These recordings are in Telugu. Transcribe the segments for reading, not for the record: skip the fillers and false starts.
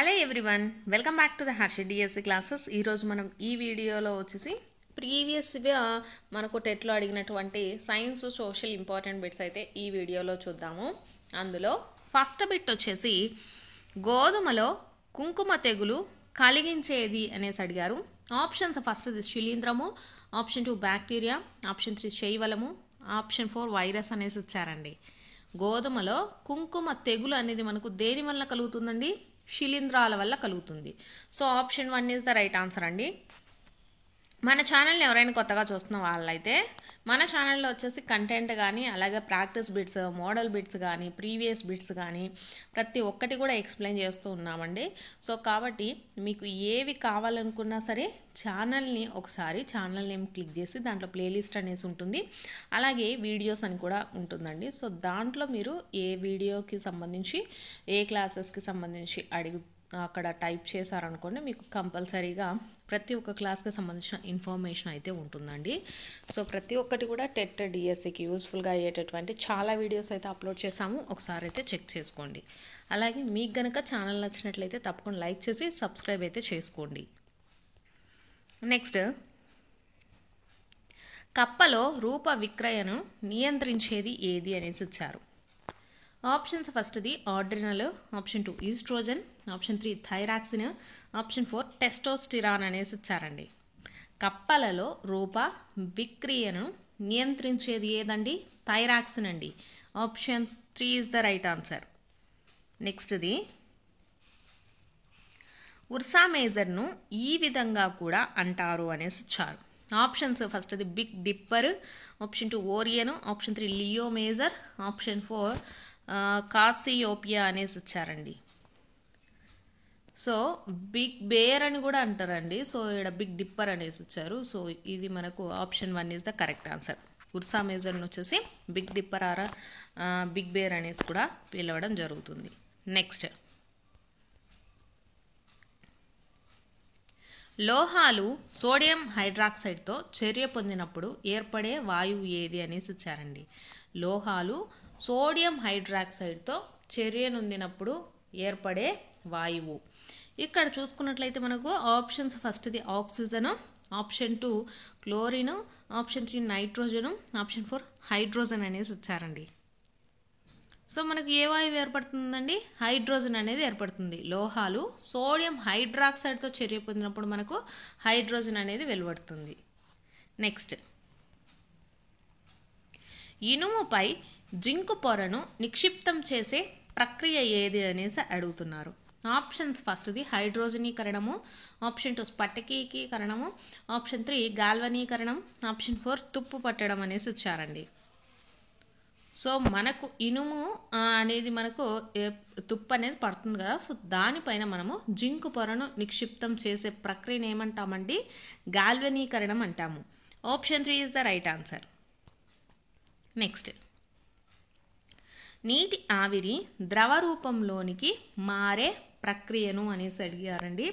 Hello everyone, welcome back to the Harshi DSC classes. ఈరోజు మనం ఈ వీడియోలో వచ్చేసి ప్రీవియస్గా మనకు టెట్లో అడిగినటువంటి సైన్స్ సోషల్ ఇంపార్టెంట్ బిట్స్ అయితే ఈ వీడియోలో చూద్దాము. అందులో ఫస్ట్ బిట్ వచ్చేసి గోధుమలో కుంకుమ తెగులు కలిగించేది అనేసి అడిగారు. ఆప్షన్స్ ఫస్ట్ది శిలీంధ్రము, ఆప్షన్ 2 బ్యాక్టీరియా, ఆప్షన్ 3 శైవలము, ఆప్షన్ 4 వైరస్ అనేసి ఇచ్చారండి. గోధుమలో కుంకుమ తెగులు అనేది మనకు దేని వల్ల కలుగుతుందండి? శిలీంధ్రాల వల్ల కలుగుతుంది. So option 1 is the right answer అండి. మన ఛానల్ని ఎవరైనా కొత్తగా చూస్తున్న వాళ్ళైతే మన ఛానల్లో వచ్చేసి కంటెంట్ కానీ అలాగే ప్రాక్టీస్ బిట్స్, మోడల్ బిట్స్ కానీ ప్రీవియస్ బిట్స్ కానీ ప్రతి ఒక్కటి కూడా ఎక్స్ప్లెయిన్ చేస్తూ ఉన్నామండి. సో కాబట్టి మీకు ఏవి కావాలనుకున్నా సరే ఛానల్ నేమ్ క్లిక్ చేసి దాంట్లో ప్లేలిస్ట్ అనేసి ఉంటుంది, అలాగే వీడియోస్ అని కూడా ఉంటుందండి. సో దాంట్లో మీరు ఏ వీడియోకి సంబంధించి ఏ క్లాసెస్కి సంబంధించి అక్కడ టైప్ చేశారనుకోండి మీకు కంపల్సరీగా ప్రతి ఒక్క క్లాస్కి సంబంధించిన ఇన్ఫర్మేషన్ అయితే ఉంటుందండి. సో ప్రతి ఒక్కటి కూడా టెట్ డిఎస్సికి యూస్ఫుల్గా అయ్యేటటువంటి చాలా వీడియోస్ అయితే అప్లోడ్ చేసాము, ఒకసారి అయితే చెక్ చేసుకోండి. అలాగే మీకు గనక ఛానల్ నచ్చినట్లయితే తప్పకుండా లైక్ చేసి సబ్స్క్రైబ్ అయితే చేసుకోండి. నెక్స్ట్, కప్పలో రూప విక్రయను నియంత్రించేది ఏది అనేసి ఇచ్చారు. ఆప్షన్స్ ఫస్ట్ది adrenal, option 2 oestrogen, option 3 thyroxine, option 4 testosterone అనేసి ఇచ్చారండి. కప్పలలో రూప విక్రియను నియంత్రించేది ఏదండి? థైరాక్సిన్ అండి. Option 3 is the right answer. నెక్స్ట్ది ఉర్సా మేజర్ను ఈ విధంగా కూడా అంటారు అనేసి ఇచ్చారు. ఆప్షన్స్ ఫస్ట్ది big dipper, option 2 Orion, option 3 Leo Major, option 4 Cassiopeia అనేసి ఇచ్చారండి. సో బిగ్ బేర్ అని కూడా అంటారండి. సో ఇక్కడ బిగ్ డిప్పర్ అనేసి ఇచ్చారు. సో ఇది మనకు option 1 is the correct answer. Ursa మేజర్ని వచ్చేసి big dipper or big bear అనేసి కూడా పిలవడం జరుగుతుంది. నెక్స్ట్, లోహాలు సోడియం హైడ్రాక్సైడ్తో చర్య పొందినప్పుడు ఏర్పడే వాయువు ఏది అనేసి ఇచ్చారండి. లోహాలు సోడియం హైడ్రాక్సైడ్తో చర్య నొందినప్పుడు ఏర్పడే వాయువు ఇక్కడ చూసుకున్నట్లయితే మనకు ఆప్షన్స్ ఫస్ట్ది oxygen, option 2 chlorine, option 3 nitrogen, option 4 hydrogen అనేసి ఇచ్చారండి. సో మనకు ఏ వాయువు ఏర్పడుతుందండి? హైడ్రోజన్ అనేది ఏర్పడుతుంది. లోహాలు సోడియం హైడ్రాక్సైడ్తో చర్య పొందినప్పుడు మనకు హైడ్రోజన్ అనేది వెలువడుతుంది. నెక్స్ట్, ఇనుముపై జింకు పొరను నిక్షిప్తం చేసే ప్రక్రియ ఏది అనేసి అడుగుతున్నారు. ఆప్షన్స్ ఫస్ట్ది హైడ్రోజనీకరణము, ఆప్షన్ 2 స్ఫటికీకరణము, ఆప్షన్ 3 గాల్వనీకరణం, ఆప్షన్ 4 తుప్పు పట్టడం అనేసి ఇచ్చారండి. సో మనకు ఇనుము అనేది మనకు తుప్పు అనేది పడుతుంది కదా, సో దానిపైన మనము జింకు పొరను నిక్షిప్తం చేసే ప్రక్రియను ఏమంటామండి? గాల్వనీకరణం అంటాము. Option 3 is the right answer. Next, నీటి ఆవిరి ద్రవ రూపంలోనికి మారే ప్రక్రియను అనేసి అడిగారండి.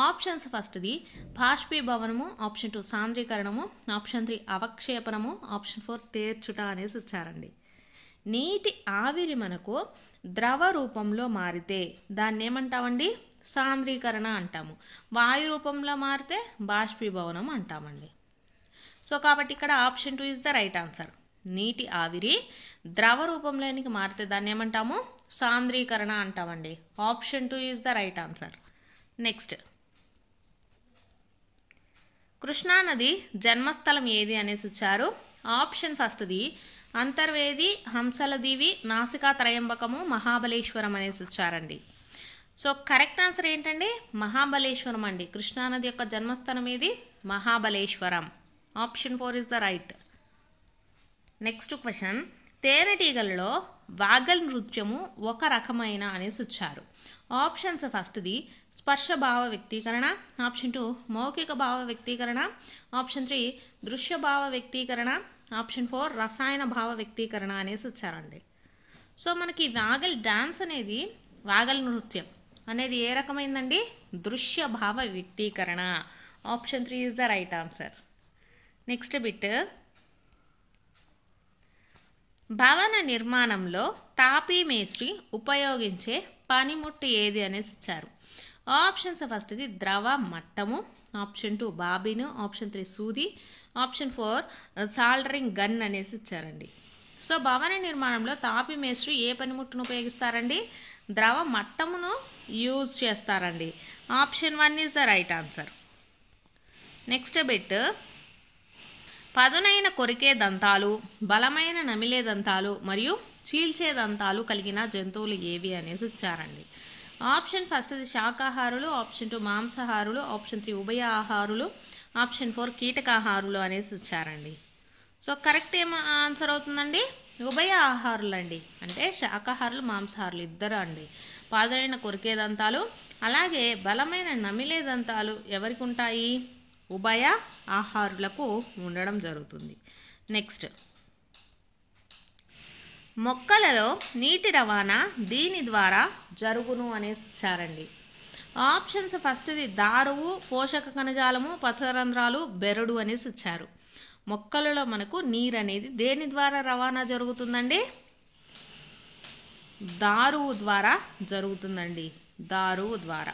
ఆప్షన్స్ ఫస్ట్ది బాష్పీభవనము, ఆప్షన్ 2 సాంద్రీకరణము, ఆప్షన్ 3 అవక్షేపణము, ఆప్షన్ 4 తేర్చుట అనేసి ఇచ్చారండి. నీటి ఆవిరి మనకు ద్రవ రూపంలో మారితే దాన్ని ఏమంటామండి? సాంద్రీకరణ అంటాము. వాయు రూపంలో మారితే బాష్పీభవనం అంటామండి. సో కాబట్టి ఇక్కడ option 2 is the right answer. నీటి ఆవిరి ద్రవ రూపంలోనికి మారితే దాన్ని ఏమంటాము? సాంద్రీకరణ అంటామండి. Option 2 is the right answer. Next, కృష్ణానది జన్మస్థలం ఏది అనేసి ఇచ్చారు. ఆప్షన్ ఫస్ట్ది అంతర్వేది, హంసలదీవి, నాసికా త్రయంబకము, మహాబలేశ్వరం అనేసి ఇచ్చారండి. సో కరెక్ట్ ఆన్సర్ ఏంటండి? మహాబలేశ్వరం అండి. కృష్ణానది యొక్క జన్మస్థానం ఏది? Mahabaleshwaram. Option 4 is the right. Next question, తేనెటీగలలో వాగల్ నృత్యము ఒక రకమైన అనేసి ఇచ్చారు. ఆప్షన్స్ ఫస్ట్ది స్పర్శ భావ వ్యక్తీకరణ, ఆప్షన్ 2 మౌఖిక భావ వ్యక్తీకరణ, ఆప్షన్ 3 దృశ్య భావ వ్యక్తీకరణ, ఆప్షన్ 4 రసాయన భావ వ్యక్తీకరణ అనేసి ఇచ్చారండి. సో మనకి వాగల్ డాన్స్ అనేది, వాగల్ నృత్యం అనేది ఏ రకమైందండి? దృశ్య భావ వ్యక్తీకరణ. Option 3 is the right answer. Next bit, భవన నిర్మాణంలో తాపీ మేస్త్రి ఉపయోగించే పనిముట్టు ఏది అనేసి ఇచ్చారు. ఆప్షన్స్ ఫస్ట్ది ద్రవ మట్టము, ఆప్షన్ 2 బాబిన్, ఆప్షన్ 3 సూది, ఆప్షన్ 4 సాల్డరింగ్ గన్ అనేసి ఇచ్చారండి. సో భవన నిర్మాణంలో తాపి మేస్త్రి ఏ పనిముట్టును ఉపయోగిస్తారండి? ద్రవ మట్టమును యూజ్ చేస్తారండి. Option 1 is the right answer. Next bit, పదునైన కొరికే దంతాలు, బలమైన నమిలే దంతాలు మరియు చీల్చే దంతాలు కలిగిన జంతువులు ఏవి అనేసి ఇచ్చారండి. ఆప్షన్ ఫస్ట్ది శాకాహారులు, ఆప్షన్ 2 మాంసాహారులు, ఆప్షన్ 3 ఉభయ ఆహారులు, ఆప్షన్ 4 కీటకాహారులు అనేసి ఇచ్చారండి. సో కరెక్ట్ ఏం ఆన్సర్ అవుతుందండి? ఉభయ ఆహారులు అండి. అంటే శాకాహారులు మాంసాహారులు ఇద్దరు అండి. పదునైన కొరికే దంతాలు అలాగే బలమైన నమిలే దంతాలు ఎవరికి ఉంటాయి? ఉభయ ఆహారులకు ఉండడం జరుగుతుంది. నెక్స్ట్, మొక్కలలో నీటి రవాణా దీని ద్వారా జరుగును అనేసి ఇచ్చారండి. ఆప్షన్స్ ఫస్ట్ది దారువు, పోషక కణజాలము, పత్రరంధ్రాలు, బెరడు అనేసి ఇచ్చారు. మొక్కలలో మనకు నీరు అనేది దేని ద్వారా రవాణా జరుగుతుందండి? దారువు ద్వారా జరుగుతుందండి. దారువు ద్వారా.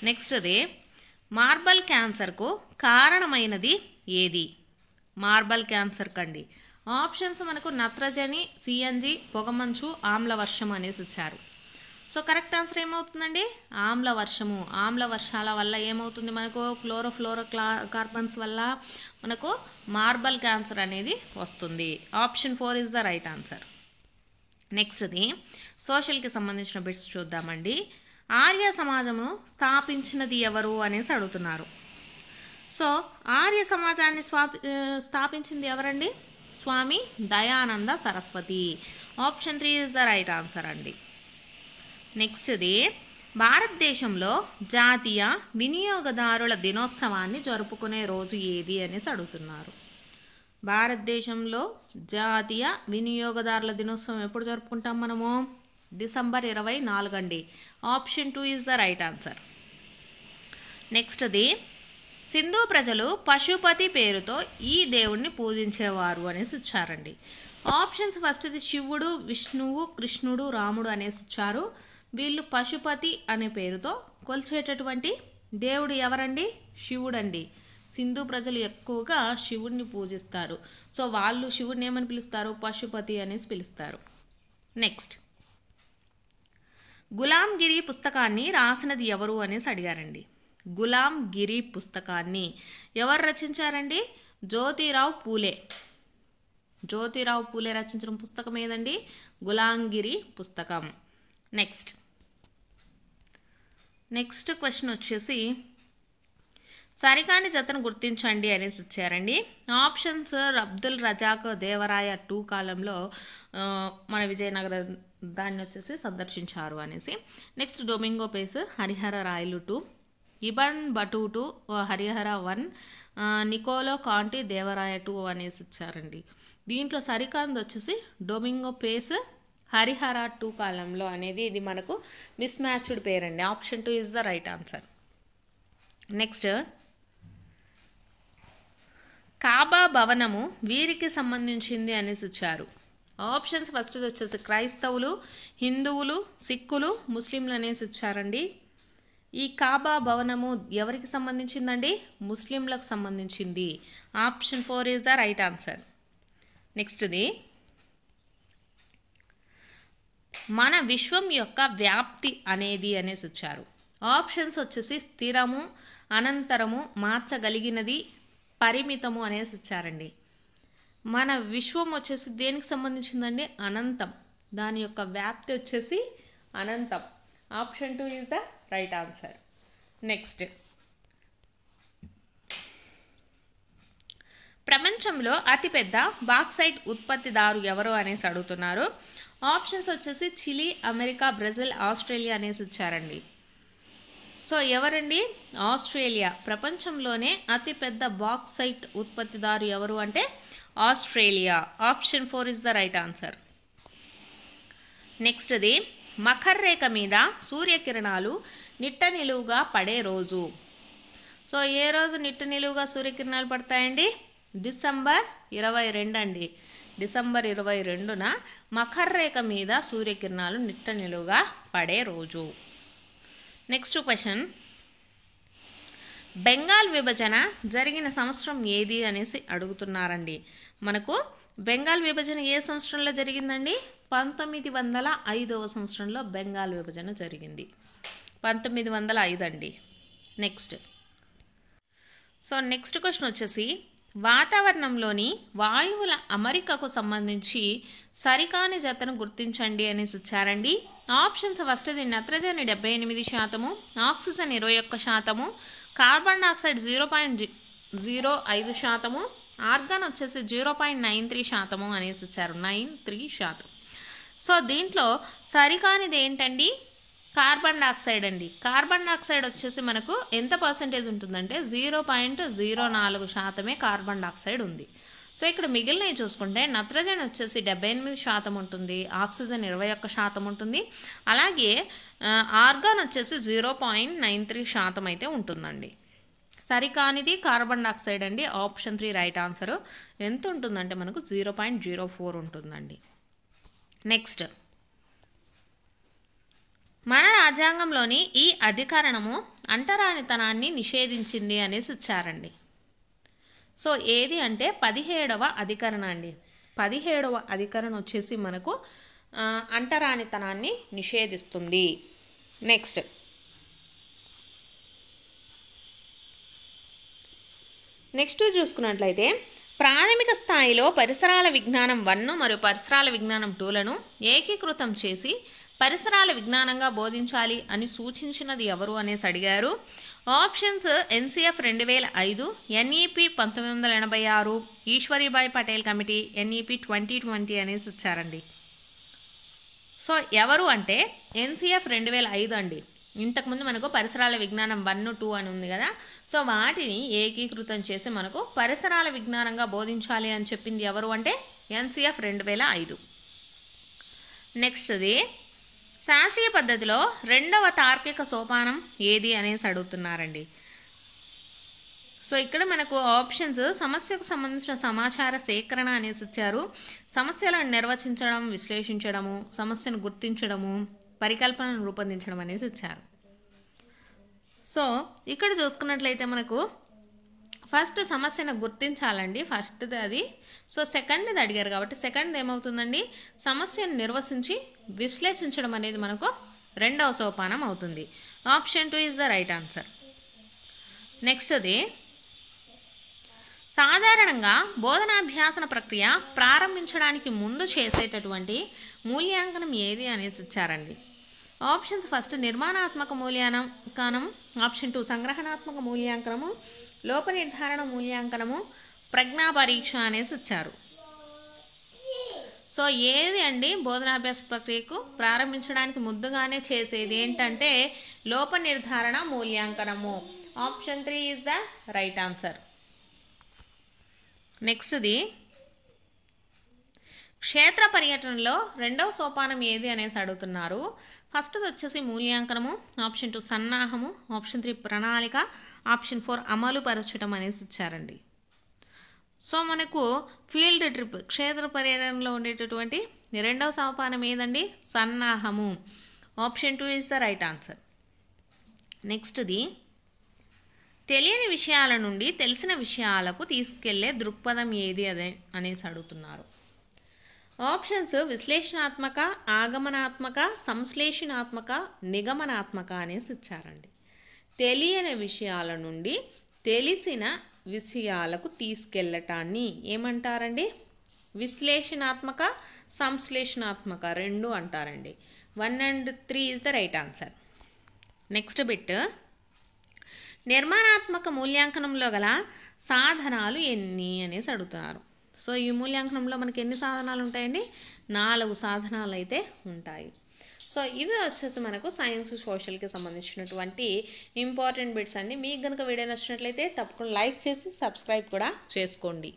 నెక్స్ట్ది మార్బల్ క్యాన్సర్కు కారణమైనది ఏది? మార్బల్ క్యాన్సర్ కండి. ఆప్షన్స్ మనకు నత్రజని, సిఎన్జి, పొగమంచు, ఆమ్ల వర్షం అనేసి ఇచ్చారు. సో కరెక్ట్ ఆన్సర్ ఏమవుతుందండి? ఆమ్ల వర్షము. ఆమ్ల వర్షాల వల్ల ఏమవుతుంది? మనకు క్లోరోఫ్లోరో కార్బన్స్ వల్ల మనకు మార్బల్ క్యాన్సర్ అనేది వస్తుంది. Option 4 is the right answer. నెక్స్ట్ది సోషల్కి సంబంధించిన బిట్స్ చూద్దామండి. ఆర్య సమాజమును స్థాపించినది ఎవరు అనేసి అడుగుతున్నారు. సో ఆర్య సమాజాన్ని స్థాపించింది ఎవరండి? Swami Dayananda Saraswati. Option 3 is the right answer అండి. నెక్స్ట్ది భారతదేశంలో జాతీయ వినియోగదారుల దినోత్సవాన్ని జరుపుకునే రోజు ఏది అనేసి అడుగుతున్నారు. భారతదేశంలో జాతీయ వినియోగదారుల దినోత్సవం ఎప్పుడు జరుపుకుంటాం మనము? డిసెంబర్ 24 అండి. Option 2 is the right answer. నెక్స్ట్ది సింధు ప్రజలు పశుపతి పేరుతో ఈ దేవుణ్ణి పూజించేవారు అనేసి ఇచ్చారండి. ఆప్షన్స్ ఫస్ట్ది శివుడు, విష్ణువు, కృష్ణుడు, రాముడు అనేసి ఇచ్చారు. వీళ్ళు పశుపతి అనే పేరుతో కొలిచేటటువంటి దేవుడు ఎవరండి? శివుడు అండి. సింధు ప్రజలు ఎక్కువగా శివుడిని పూజిస్తారు. సో వాళ్ళు శివుడిని ఏమని పిలుస్తారు? పశుపతి అనేసి పిలుస్తారు. నెక్స్ట్, గులాం గిరి పుస్తకాన్ని రాసినది ఎవరు అనేసి అడిగారండి. గులాం గిరి పుస్తకాన్ని ఎవరు రచించారండి? జ్యోతిరావు పూలే. జ్యోతిరావు పూలే రచించిన పుస్తకం ఏదండి? గులాంగిరి పుస్తకం. నెక్స్ట్ క్వశ్చన్ వచ్చేసి సరికాని జతను గుర్తించండి అనేసి ఇచ్చారండి. ఆప్షన్స్ అబ్దుల్ రజాక్ దేవరాయ 2 కాలంలో మన విజయనగర దాన్ని వచ్చేసి సందర్శించారు అనేసి. నెక్స్ట్ డొమింగో పేస్, హరిహర రాయలు 2, ఇబన్ బటూటు హరిహర 1, నికోలో కాంటి దేవరాయ 2 అనేసి ఇచ్చారండి. దీంట్లో సరికాంది వచ్చేసి డొమింగో పేస్ హరిహర 2 కాలంలో అనేది ఇది మనకు మిస్ మ్యాచ్డ్ పేరండి. Option 2 is the right answer. Next, Kaaba భవనము వీరికి సంబంధించింది అనేసి ఇచ్చారు. ఆప్షన్స్ ఫస్ట్ వచ్చేసి క్రైస్తవులు, హిందువులు, సిక్కులు, ముస్లింలు అనేసి ఇచ్చారండి. ఈ కాబా భవనము ఎవరికి సంబంధించిందండి? ముస్లింలకు సంబంధించింది. Option 4 is the right answer. నెక్స్ట్ది మన విశ్వం యొక్క వ్యాప్తి అనేది అనేసి ఇచ్చారు. ఆప్షన్స్ వచ్చేసి స్థిరము, అనంతరము, మార్చగలిగినది, పరిమితము అనేసి ఇచ్చారండి. మన విశ్వం వచ్చేసి దేనికి సంబంధించిందండి? అనంతం. దాని యొక్క వ్యాప్తి వచ్చేసి అనంతం. Option 2 is the right answer. Next, ప్రపంచంలో అతిపెద్ద బాక్సైట్ ఉత్పత్తిదారు ఎవరు అనేసి అడుగుతున్నారు. ఆప్షన్స్ వచ్చేసి చిలీ, అమెరికా, బ్రెజిల్, ఆస్ట్రేలియా అనేసి ఇచ్చారండి. సో ఎవరండి? ఆస్ట్రేలియా. ప్రపంచంలోనే అతిపెద్ద బాక్సైట్ ఉత్పత్తిదారు ఎవరు అంటే Australia. Option 4 is the right answer. నెక్స్ట్ది మకర్ రేఖ మీద సూర్యకిరణాలు నిట్ట నిలువుగా పడే రోజు. సో ఏ రోజు నిట్ట నిలువుగా సూర్యకిరణాలు పడతాయండి? డిసెంబర్ 22 అండి. డిసెంబర్ 22న మకర రేఖ మీద సూర్యకిరణాలు నిట్ట నిలువుగా పడే రోజు. నెక్స్ట్ క్వశ్చన్, బెంగాల్ విభజన జరిగిన సంవత్సరం ఏది అనేసి అడుగుతున్నారండి. మనకు బెంగాల్ విభజన ఏ సంవత్సరంలో జరిగిందండి? 1905వ సంవత్సరంలో బెంగాల్ విభజన జరిగింది. 1905 అండి. నెక్స్ట్ క్వశ్చన్ వచ్చేసి, వాతావరణంలోని వాయువుల అమరికకు సంబంధించి సరికాని జతను గుర్తించండి అనేసి ఇచ్చారండి. ఆప్షన్స్ ఫస్ట్ది నత్రజని 78%, ఆక్సిజన్ 21%, కార్బన్ డైఆక్సైడ్ 0.05%, ఆర్గాన్ వచ్చేసి 0.93% అనేసి ఇచ్చారు. 93%. సో దీంట్లో సరికానిది ఏంటండి? కార్బన్ డైఆక్సైడ్ అండి. కార్బన్ డైఆక్సైడ్ వచ్చేసి మనకు ఎంత పర్సెంటేజ్ ఉంటుందంటే 0.04% కార్బన్ డైఆక్సైడ్ ఉంది. సో ఇక్కడ మిగిలినవి చూసుకుంటే నత్రజని వచ్చేసి 78% ఉంటుంది, ఆక్సిజన్ 21% ఉంటుంది, అలాగే ఆర్గాన్ వచ్చేసి 0.93% అయితే ఉంటుందండి. సరికానిది కార్బన్ డైఆక్సైడ్ అండి. Option 3 right answer. ఎంత ఉంటుందంటే మనకు 0.04 ఉంటుందండి. నెక్స్ట్, మన రాజ్యాంగంలోని ఈ అధికరణము అంటరానితనాన్ని నిషేధించింది అనేసి ఇచ్చారండి. సో ఏది అంటే 17వ అధికరణ అండి. 17వ అధికరణ వచ్చేసి మనకు అంటరానితనాన్ని నిషేధిస్తుంది. నెక్స్ట్ చూసుకున్నట్లయితే, ప్రాథమిక స్థాయిలో పరిసరాల విజ్ఞానం 1 మరియు పరిసరాల విజ్ఞానం 2లను ఏకీకృతం చేసి పరిసరాల విజ్ఞానంగా బోధించాలి అని సూచించినది ఎవరు అనేసి అడిగారు. Options NCF 2005, NEP 1986, Eshwari Bai Patel committee, NEP 2020 అనేసి ఇచ్చారండి. సో ఎవరు అంటే NCF 2005 అండి. ఇంతకుముందు మనకు పరిసరాల విజ్ఞానం 1, 2 అని ఉంది కదా. సో వాటిని ఏకీకృతం చేసి మనకు పరిసరాల విజ్ఞానంగా బోధించాలి అని చెప్పింది ఎవరు అంటే NCF 2005. నెక్స్ట్ది, శాస్త్రీయ పద్ధతిలో 2వ తార్కిక సోపానం ఏది అనేసి అడుగుతున్నారండి. సో ఇక్కడ మనకు ఆప్షన్స్ సమస్యకు సంబంధించిన సమాచార సేకరణ అనేసి ఇచ్చారు, సమస్యలను నిర్వచించడం, విశ్లేషించడము, సమస్యను గుర్తించడము, పరికల్పనను రూపొందించడం అనేసి ఇచ్చారు. సో ఇక్కడ చూసుకున్నట్లయితే మనకు ఫస్ట్ సమస్యను గుర్తించాలండి, ఫస్ట్ది అది. సో సెకండ్ది అడిగారు కాబట్టి సెకండ్ది ఏమవుతుందండి? సమస్యను నిర్వచించి విశ్లేషించడం అనేది మనకు 2వ సోపానం అవుతుంది. Option 2 is the right answer. నెక్స్ట్ది, సాధారణంగా బోధనాభ్యాసన ప్రక్రియ ప్రారంభించడానికి ముందు చేసేటటువంటి మూల్యాంకనం ఏది అనేసి ఇచ్చారండి. ఆప్షన్స్ ఫస్ట్ నిర్మాణాత్మక మూల్యాంకనం, ఆప్షన్ 2 సంగ్రహణాత్మక మూల్యాంకనము, లోప నిర్ధారణ మూల్యాంకనము, ప్రజ్ఞా పరీక్ష అనేసి ఇచ్చారు. సో ఏది అండి బోధనాభ్యాస ప్రక్రియకు ప్రారంభించడానికి ముందుగానే చేసేది ఏంటంటే లోప నిర్ధారణ మూల్యాంకనము. Option 3 is the right answer. నెక్స్ట్ది, క్షేత్ర పర్యటనలో 2వ సోపానం ఏది అనేసి అడుగుతున్నారు. ఫస్ట్ది వచ్చేసి మూల్యాంకనము, ఆప్షన్ 2 సన్నాహము, ఆప్షన్ 3 ప్రణాళిక, ఆప్షన్ 4 అమలు పరచడం అనేసి ఇచ్చారండి. సో మనకు ఫీల్డ్ ట్రిప్ క్షేత్ర పర్యటనలో ఉండేటటువంటి 2వ సోపానం ఏదండి? సన్నాహము. Option 2 is the right answer. నెక్స్ట్ది, తెలియని విషయాల నుండి తెలిసిన విషయాలకు తీసుకెళ్లే దృక్పథం ఏది అదే అనేసి అడుగుతున్నారు. ఆప్షన్స్ విశ్లేషణాత్మక, ఆగమనాత్మక, సంశ్లేషణాత్మక, నిగమనాత్మక అనేసి ఇచ్చారండి. తెలియని విషయాల నుండి తెలిసిన విషయాలకు తీసుకెళ్ళటాన్ని ఏమంటారండి? విశ్లేషణాత్మక, సంశ్లేషణాత్మక 2 అంటారండి. 1 and 3 is the right answer. Next bit, నిర్మాణాత్మక మూల్యాంకనంలో గల సాధనాలు ఎన్ని అనేసి అడుగుతున్నారు. సో ఈ మూల్యాంకనంలో మనకి ఎన్ని సాధనాలు ఉంటాయండి? 4 సాధనాలు అయితే ఉంటాయి. సో ఇవి వచ్చేసి మనకు సైన్స్ సోషల్కి సంబంధించినటువంటి ఇంపార్టెంట్ బిట్స్ అండి. మీకు కనుక వీడియో నచ్చినట్లయితే తప్పకుండా లైక్ చేసి సబ్స్క్రైబ్ కూడా చేసుకోండి.